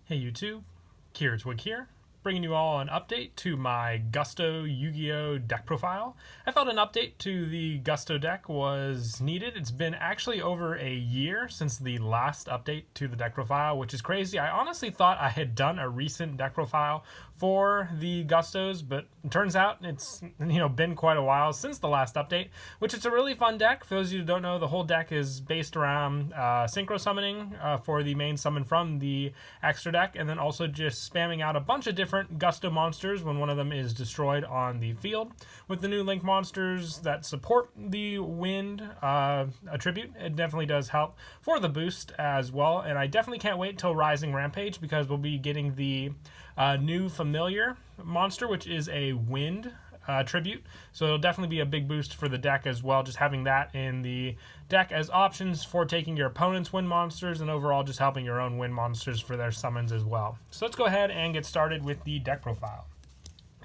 Hey YouTube, Twig here, bringing you all an update to my Gusto Yu-Gi-Oh deck profile. I felt an update to the Gusto deck was needed. It's been actually over a year since the last update to the deck profile, which is crazy. I honestly thought I had done a recent deck profile for the Gustos, but it turns out it's been quite a while since the last update, which is a really fun deck. For those of you who don't know, the whole deck is based around synchro summoning for the main summon from the extra deck, and then also just spamming out a bunch of different Gusto monsters when one of them is destroyed on the field. With the new Link monsters that support the wind attribute, it definitely does help for the boost as well, and I definitely can't wait till Rising Rampage because we'll be getting the new familiar monster, which is a wind tribute, so it'll definitely be a big boost for the deck as well, just having that in the deck as options for taking your opponent's wind monsters and overall just helping your own wind monsters for their summons as well. So let's go ahead and get started with the deck profile.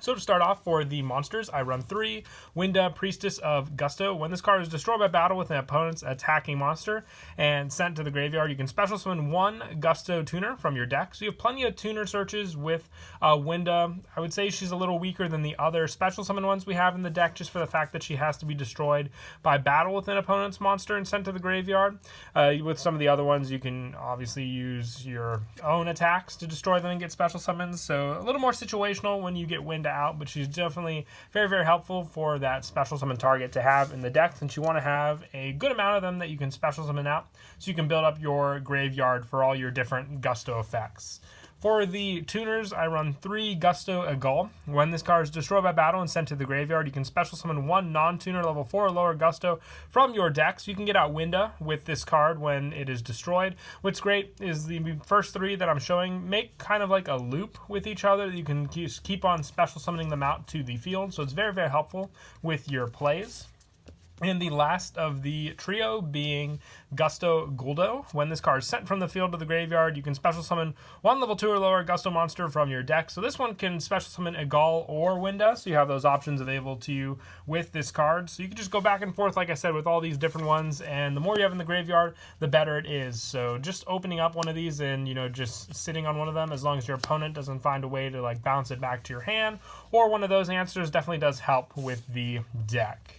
So to start off, for the monsters, I run 3 Winda, Priestess of Gusto. When this card is destroyed by battle with an opponent's attacking monster and sent to the graveyard, you can special summon 1 Gusto tuner from your deck. So you have plenty of tuner searches with Winda. I would say she's a little weaker than the other special summon ones we have in the deck, just for the fact that she has to be destroyed by battle with an opponent's monster and sent to the graveyard. With some of the other ones, you can obviously use your own attacks to destroy them and get special summons. So a little more situational when you get Winda out, but she's definitely very, very helpful for that special summon target to have in the deck, since you want to have a good amount of them that you can special summon out so you can build up your graveyard for all your different Gusto effects. For the tuners, I run 3 Gusto Egal. When this card is destroyed by battle and sent to the graveyard, you can special summon 1 non-tuner level 4 or lower Gusto from your deck. So you can get out Winda with this card when it is destroyed. What's great is the first 3 that I'm showing make kind of like a loop with each other. You can just keep on special summoning them out to the field. So it's very, very helpful with your plays. And the last of the trio being Gusto Guldo. When this card is sent from the field to the graveyard, you can special summon 1 level 2 or lower Gusto monster from your deck. So this one can special summon Egal or Winda, so you have those options available to you with this card. So you can just go back and forth, like I said, with all these different ones, and the more you have in the graveyard, the better it is. So just opening up one of these and, just sitting on one of them, as long as your opponent doesn't find a way to like bounce it back to your hand, or one of those answers, definitely does help with the deck.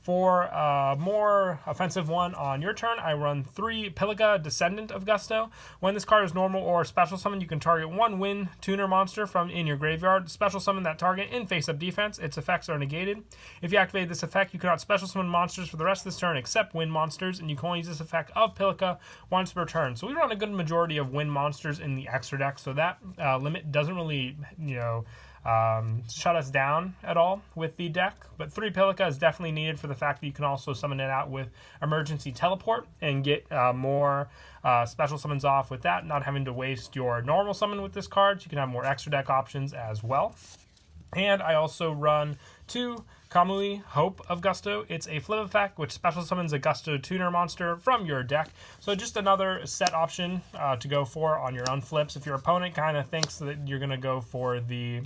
For a more offensive one on your turn, I run 3 Pilica, Descendant of Gusto. When this card is normal or special summon, you can target 1 Wind tuner monster from in your graveyard. Special summon that target in face-up defense. Its effects are negated. If you activate this effect, you cannot special summon monsters for the rest of this turn except wind monsters, and you can only use this effect of Pilica once per turn. So we run a good majority of wind monsters in the extra deck, so that limit doesn't really, shut us down at all with the deck. But 3 Pilica is definitely needed for the fact that you can also summon it out with emergency teleport and get more special summons off with that, not having to waste your normal summon with this card. So you can have more extra deck options as well. And I also run 2 Kamui, Hope of Gusto. It's a flip effect which special summons a Gusto tuner monster from your deck. So just another set option to go for on your own flips. If your opponent kind of thinks that you're going to go for the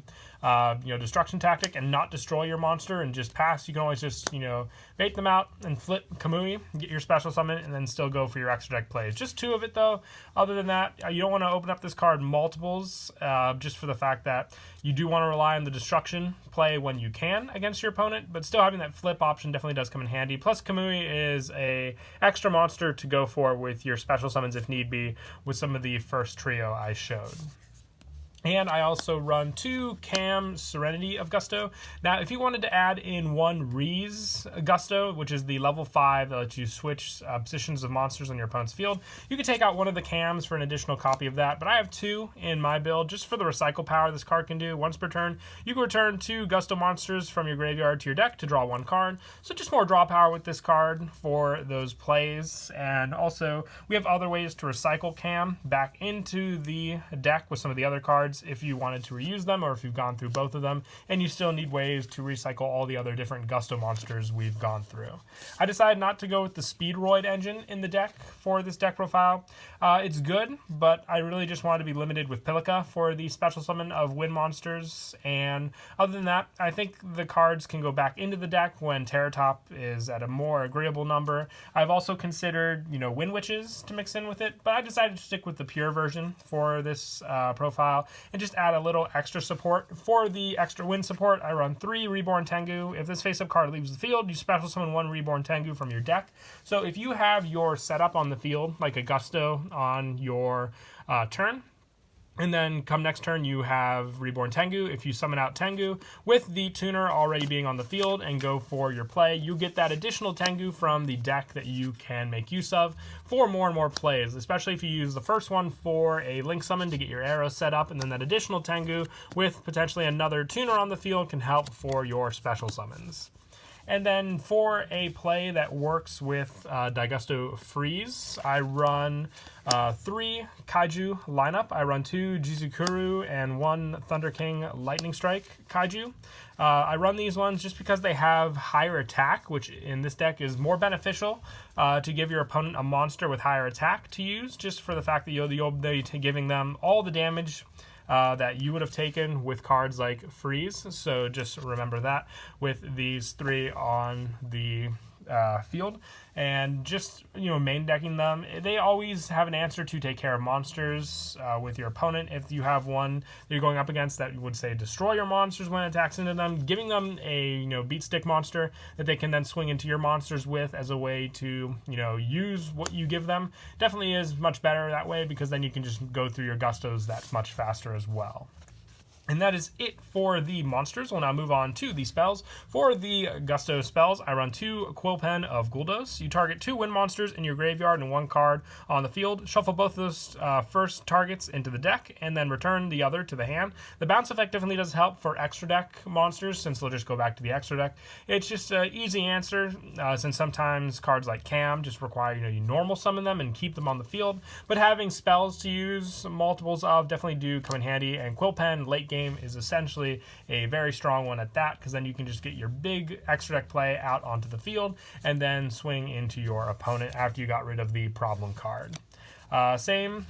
destruction tactic and not destroy your monster and just pass, you can always just bait them out and flip Kamui, get your special summon, and then still go for your extra deck plays. Just 2 of it though. Other than that, you don't want to open up this card multiples, just for the fact that you do want to rely on the destruction play when you can against your opponent, but still having that flip option definitely does come in handy. Plus Kamui is a extra monster to go for with your special summons if need be with some of the first trio I showed. And I also run 2 Cam Serenity of Gusto. Now, if you wanted to add in 1 Reese Gusto, which is the level 5 that lets you switch positions of monsters on your opponent's field, you could take out one of the Cams for an additional copy of that. But I have 2 in my build, just for the recycle power this card can do. Once per turn, you can return 2 Gusto monsters from your graveyard to your deck to draw 1 card. So just more draw power with this card for those plays. And also, we have other ways to recycle Cam back into the deck with some of the other cards. cards if you wanted to reuse them or if you've gone through both of them, and you still need ways to recycle all the other different Gusto monsters we've gone through. I decided not to go with the Speedroid engine in the deck for this deck profile. It's good, but I really just wanted to be limited with Pilica for the special summon of wind monsters, and other than that, I think the cards can go back into the deck when Terratop is at a more agreeable number. I've also considered, Wind Witches to mix in with it, but I decided to stick with the pure version for this profile and just add a little extra support. For the extra wind support, I run 3 Reborn Tengu. If this face-up card leaves the field, you special summon 1 Reborn Tengu from your deck. So if you have your setup on the field, like a Gusto on your turn, and then come next turn, you have Reborn Tengu. If you summon out Tengu with the tuner already being on the field and go for your play, you get that additional Tengu from the deck that you can make use of for more and more plays, especially if you use the first one for a Link summon to get your arrows set up, and then that additional Tengu with potentially another tuner on the field can help for your special summons. And then for a play that works with Daigusto Freeze, I run 3 Kaiju lineup. I run 2 Jizukuru and 1 Thunder King Lightning Strike Kaiju. I run these ones just because they have higher attack, which in this deck is more beneficial to give your opponent a monster with higher attack to use, just for the fact that you'll be giving them all the damage that you would have taken with cards like Freeze. So just remember that with these 3 on the field, and just main decking them. They always have an answer to take care of monsters with your opponent. If you have one that you're going up against that would say destroy your monsters when it attacks into them, giving them a beat stick monster that they can then swing into your monsters with as a way to use what you give them definitely is much better that way, because then you can just go through your Gustos that much faster as well. And that is it for the monsters. We'll now move on to the spells. For the Gusto spells, I run 2 Quill Pen of Guldos. You target 2 wind monsters in your graveyard and 1 card on the field. Shuffle both of those first targets into the deck, and then return the other to the hand. The bounce effect definitely does help for extra deck monsters, since they'll just go back to the extra deck. It's just an easy answer, since sometimes cards like Cam just require you normal summon them and keep them on the field. But having spells to use multiples of definitely do come in handy, and Quill Pen late game is essentially a very strong one at that, because then you can just get your big extra deck play out onto the field and then swing into your opponent after you got rid of the problem card. Same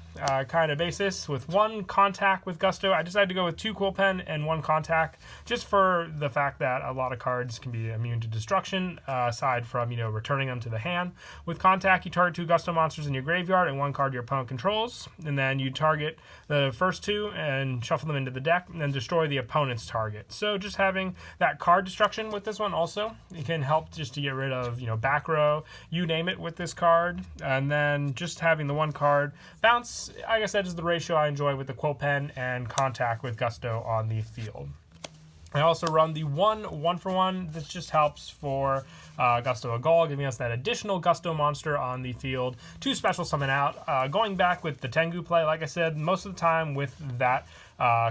kind of basis with 1 contact with Gusto. I decided to go with 2 Quill Pen and 1 contact, just for the fact that a lot of cards can be immune to destruction, aside from returning them to the hand. With contact, you target 2 Gusto monsters in your graveyard and 1 card your opponent controls, and then you target the first 2 and shuffle them into the deck, and then destroy the opponent's target. So just having that card destruction with this one also, it can help just to get rid of back row, you name it, with this card. And then just having the 1 card bounce, like I said, is the ratio I enjoy with the Quill Pen and contact with Gusto on the field. I also run the 1-for-1. This just helps for Gusto Agal, giving us that additional Gusto monster on the field to special summon out. Going back with the Tengu play, like I said, most of the time with that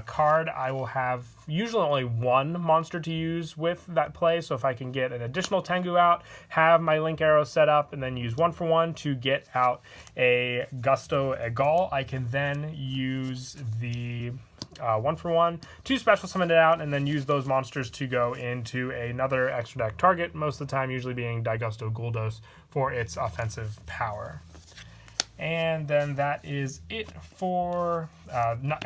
card, I will have usually only 1 monster to use with that play. So if I can get an additional Tengu out, have my Link arrow set up, and then use 1-for-1 to get out a Gusto Agal, I can then use the 1-for-1 to special summon it out, and then use those monsters to go into another extra deck target, most of the time usually being Daigusto Guldos for its offensive power. And then that is it for, not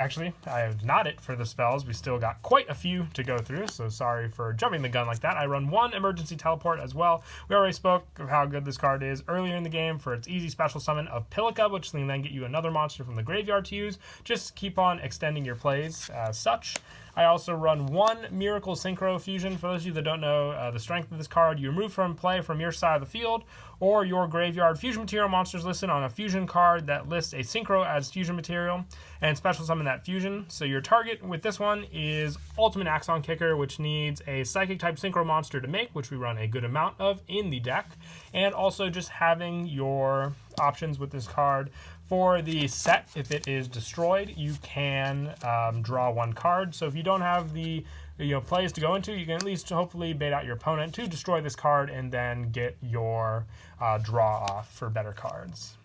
it for the spells. We still got quite a few to go through, so sorry for jumping the gun like that. I run 1 emergency teleport as well. We already spoke of how good this card is earlier in the game for its easy special summon of Pilica, which can then get you another monster from the graveyard to use. Just keep on extending your plays as such. I also run 1 Miracle Synchro Fusion. For those of you that don't know the strength of this card, you remove from play from your side of the field or your graveyard fusion material monsters listed on a fusion card that lists a Synchro as fusion material, and special summon that fusion. So your target with this one is Ultimate Axon Kicker, which needs a Psychic type Synchro monster to make, which we run a good amount of in the deck. And also just having your options with this card. For the set, if it is destroyed, you can draw 1 card. So if you don't have the plays to go into, you can at least hopefully bait out your opponent to destroy this card and then get your draw off for better cards.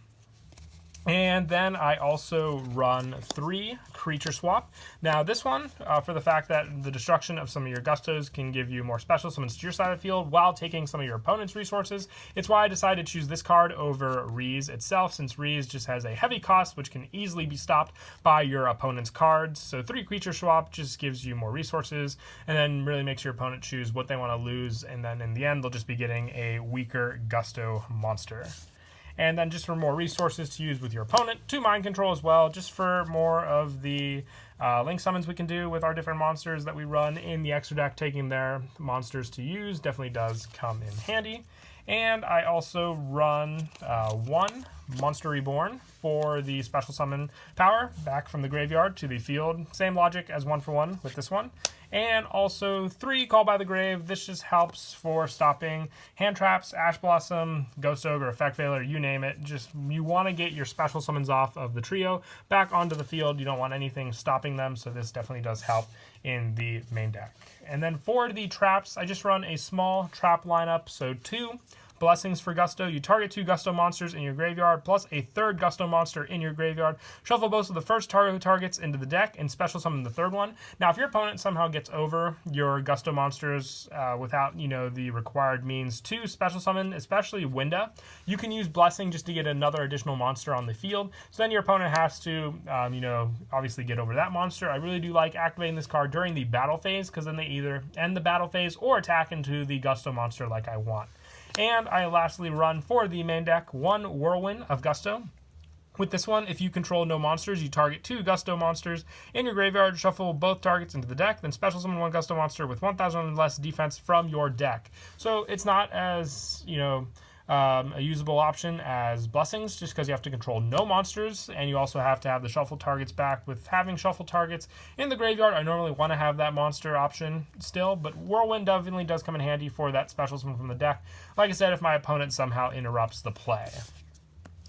And then I also run 3 creature swap. Now this one, for the fact that the destruction of some of your gustos can give you more special summons to your side of the field while taking some of your opponent's resources, it's why I decided to choose this card over Reese itself, since Reese just has a heavy cost which can easily be stopped by your opponent's cards. So 3 creature swap just gives you more resources and then really makes your opponent choose what they want to lose, and then in the end they'll just be getting a weaker gusto monster. And then just for more resources to use with your opponent, 2 mind control as well, just for more of the link summons we can do with our different monsters that we run in the extra deck. Taking their monsters to use definitely does come in handy. And I also run 1 Monster Reborn for the special summon power back from the graveyard to the field. Same logic as 1-for-1 with this one. And also 3 Call by the Grave. This just helps for stopping hand traps, Ash Blossom, Ghost Ogre, Effect Failure, you name it. Just you want to get your special summons off of the trio back onto the field. You don't want anything stopping them, so this definitely does help in the main deck. And then for the traps, I just run a small trap lineup, so 2 Blessings for Gusto. You target 2 Gusto monsters in your graveyard, plus a 3rd Gusto monster in your graveyard. Shuffle both of the first targets into the deck, and special summon the 3rd one. Now, if your opponent somehow gets over your Gusto monsters without, the required means to special summon, especially Winda, you can use Blessing just to get another additional monster on the field. So then your opponent has to, obviously get over that monster. I really do like activating this card during the battle phase, because then they either end the battle phase or attack into the Gusto monster like I want. And I lastly run for the main deck 1 Whirlwind of Gusto. With this one, if you control no monsters, you target 2 Gusto monsters in your graveyard, shuffle both targets into the deck, then special summon 1 Gusto monster with 1,000 and less defense from your deck. So it's not as, a usable option as Blessings, just because you have to control no monsters, and you also have to have the shuffle targets back. With having shuffle targets in the graveyard, I normally want to have that monster option still, but Whirlwind definitely does come in handy for that special summon from the deck, like I said, if my opponent somehow interrupts the play.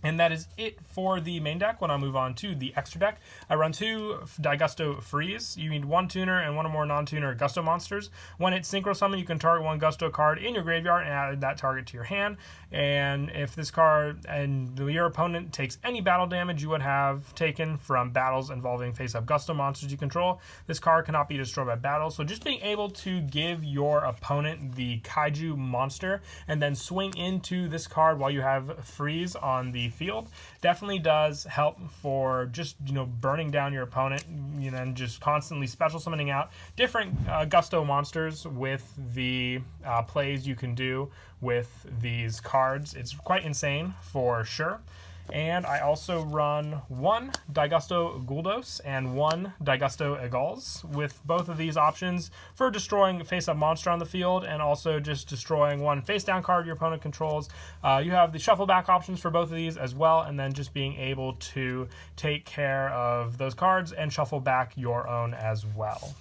And that is it for the main deck. When I move on to the extra deck, I run 2 Gusto Freeze. You need 1 tuner and 1 or more non-tuner Gusto monsters. When it's Synchro Summon, you can target 1 Gusto card in your graveyard and add that target to your hand. And if this card and your opponent takes any battle damage you would have taken from battles involving face-up Gusto monsters you control, this card cannot be destroyed by battle. So just being able to give your opponent the Kaiju monster and then swing into this card while you have Freeze on the field definitely does help for just burning down your opponent, and just constantly special summoning out different Gusto monsters with the plays you can do with these cards. It's quite insane for sure. And I also run 1 Daigusto Guldos and 1 Daigusto Egals, with both of these options for destroying face-up monster on the field and also just destroying 1 face-down card your opponent controls. You have the shuffle back options for both of these as well, and then just being able to take care of those cards and shuffle back your own as well.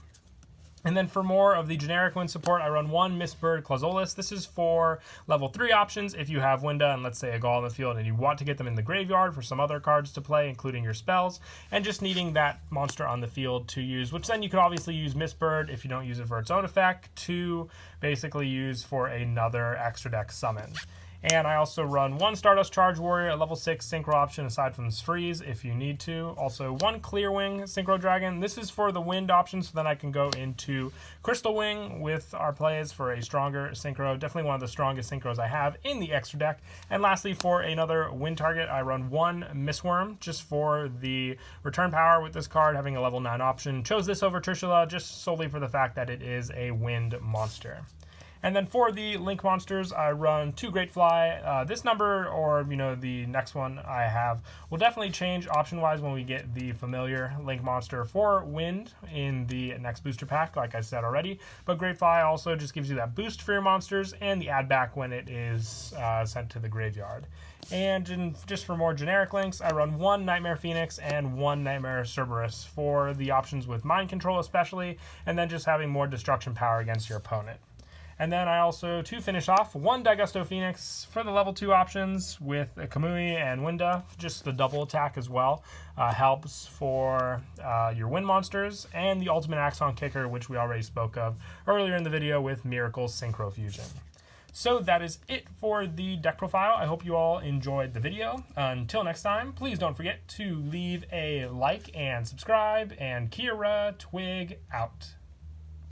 And then for more of the generic wind support, I run 1 Mistbird Clazolis. This is for level 3 options if you have Winda and let's say a Gaul in the field and you want to get them in the graveyard for some other cards to play, including your spells, and just needing that monster on the field to use, which then you can obviously use Mistbird if you don't use it for its own effect to basically use for another extra deck summon. And I also run 1 Stardust Charge Warrior, a level 6 Synchro option aside from Freeze if you need to. Also 1 Clear Wing Synchro Dragon. This is for the wind option, so then I can go into Crystal Wing with our plays for a stronger Synchro. Definitely one of the strongest Synchros I have in the extra deck. And lastly, for another wind target, I run 1 Mistworm just for the return power with this card, having a level 9 option. Chose this over Trishula just solely for the fact that it is a wind monster. And then for the Link monsters, I run 2 Great Fly. This number, or the next one I have, will definitely change option-wise when we get the familiar Link monster for Wind in the next booster pack, like I said already. But Great Fly also just gives you that boost for your monsters and the add back when it is sent to the graveyard. And just for more generic links, I run 1 Nightmare Phoenix and 1 Nightmare Cerberus for the options with mind control especially, and then just having more destruction power against your opponent. And then I also, to finish off, 1 Daigusto Phoenix for the level 2 options with Kamui and Winda. Just the double attack as well. Helps for your wind monsters. And the ultimate Axon Kicker, which we already spoke of earlier in the video with Miracle's Synchro Fusion. So that is it for the deck profile. I hope you all enjoyed the video. Until next time, please don't forget to leave a like and subscribe, and Kira Twig out.